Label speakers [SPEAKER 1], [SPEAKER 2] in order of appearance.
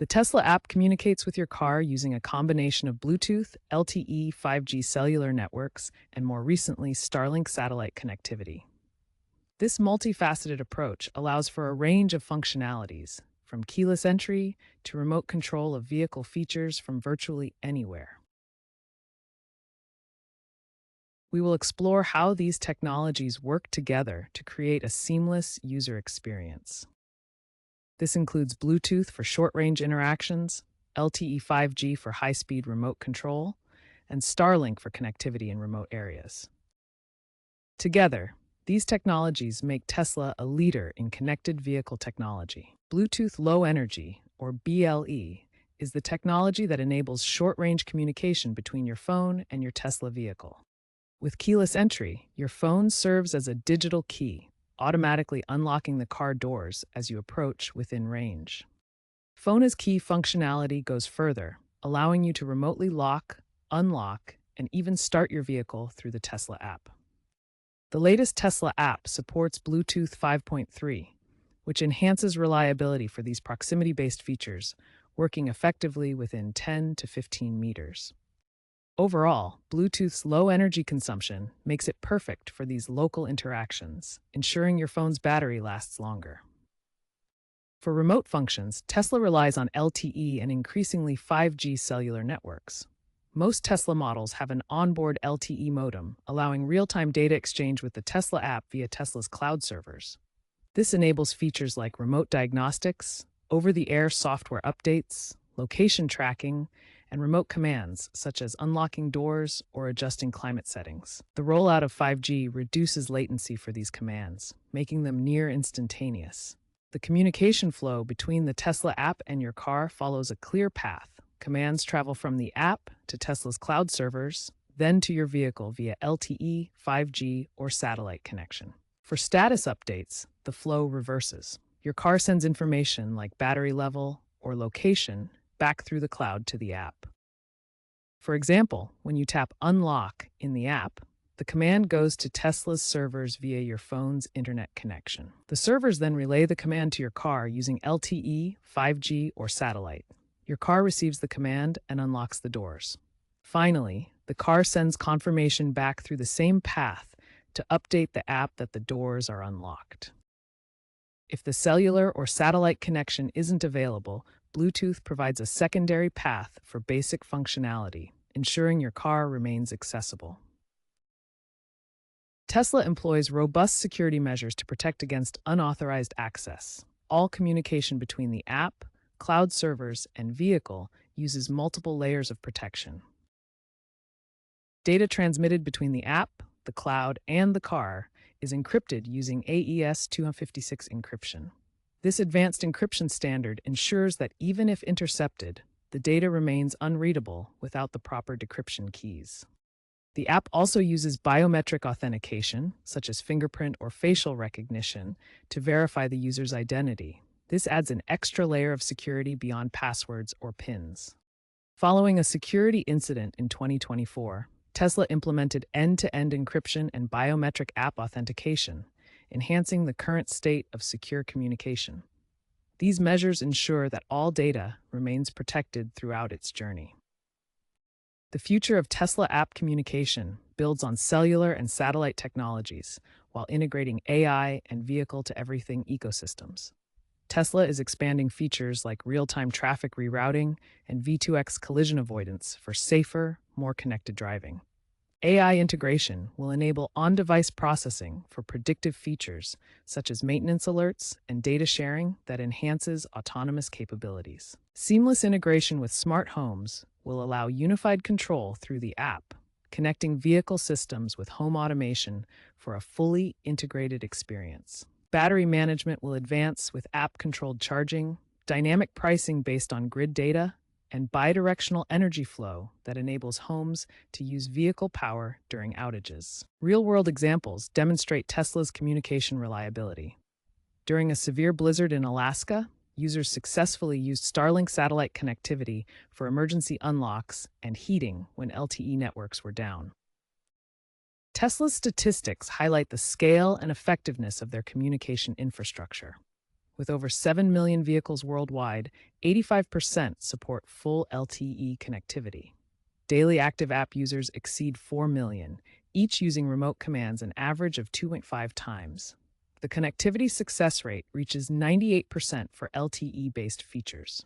[SPEAKER 1] The Tesla app communicates with your car using a combination of Bluetooth, LTE, 5G cellular networks, and more recently, Starlink satellite connectivity. This multifaceted approach allows for a range of functionalities, from keyless entry to remote control of vehicle features from virtually anywhere. We will explore how these technologies work together to create a seamless user experience. This includes Bluetooth for short-range interactions, LTE 5G for high-speed remote control, and Starlink for connectivity in remote areas. Together, these technologies make Tesla a leader in connected vehicle technology. Bluetooth Low Energy, or BLE, is the technology that enables short-range communication between your phone and your Tesla vehicle. With keyless entry, your phone serves as a digital key, automatically unlocking the car doors as you approach within range. Phone as Key functionality goes further, allowing you to remotely lock, unlock, and even start your vehicle through the Tesla app. The latest Tesla app supports Bluetooth 5.3, which enhances reliability for these proximity-based features, working effectively within 10 to 15 meters. Overall, Bluetooth's low energy consumption makes it perfect for these local interactions, ensuring your phone's battery lasts longer. For remote functions, Tesla relies on LTE and increasingly 5G cellular networks. Most Tesla models have an onboard LTE modem, allowing real-time data exchange with the Tesla app via Tesla's cloud servers. This enables features like remote diagnostics, over-the-air software updates, location tracking, and remote commands such as unlocking doors or adjusting climate settings. The rollout of 5G reduces latency for these commands, making them near instantaneous. The communication flow between the Tesla app and your car follows a clear path. Commands travel from the app to Tesla's cloud servers, then to your vehicle via LTE, 5G, or satellite connection. For status updates, the flow reverses. Your car sends information like battery level or location back through the cloud to the app. For example, when you tap Unlock in the app, the command goes to Tesla's servers via your phone's internet connection. The servers then relay the command to your car using LTE, 5G, or satellite. Your car receives the command and unlocks the doors. Finally, the car sends confirmation back through the same path to update the app that the doors are unlocked. If the cellular or satellite connection isn't available, Bluetooth provides a secondary path for basic functionality, ensuring your car remains accessible. Tesla employs robust security measures to protect against unauthorized access. All communication between the app, cloud servers, and vehicle uses multiple layers of protection. Data transmitted between the app, the cloud, and the car is encrypted using AES 256 encryption. This advanced encryption standard ensures that even if intercepted, the data remains unreadable without the proper decryption keys. The app also uses biometric authentication, such as fingerprint or facial recognition, to verify the user's identity. This adds an extra layer of security beyond passwords or PINs. Following a security incident in 2024, Tesla implemented end-to-end encryption and biometric app authentication, enhancing the current state of secure communication. These measures ensure that all data remains protected throughout its journey. The future of Tesla app communication builds on cellular and satellite technologies while integrating AI and vehicle-to-everything ecosystems. Tesla is expanding features like real-time traffic rerouting and V2X collision avoidance for safer, more connected driving. AI integration will enable on-device processing for predictive features such as maintenance alerts and data sharing that enhances autonomous capabilities. Seamless integration with smart homes will allow unified control through the app, connecting vehicle systems with home automation for a fully integrated experience. Battery management will advance with app-controlled charging, dynamic pricing based on grid data, and bidirectional energy flow that enables homes to use vehicle power during outages. Real-world examples demonstrate Tesla's communication reliability. During a severe blizzard in Alaska, users successfully used Starlink satellite connectivity for emergency unlocks and heating when LTE networks were down. Tesla's statistics highlight the scale and effectiveness of their communication infrastructure. With over 7 million vehicles worldwide, 85% support full LTE connectivity. Daily active app users exceed 4 million, each using remote commands an average of 2.5 times. The connectivity success rate reaches 98% for LTE-based features.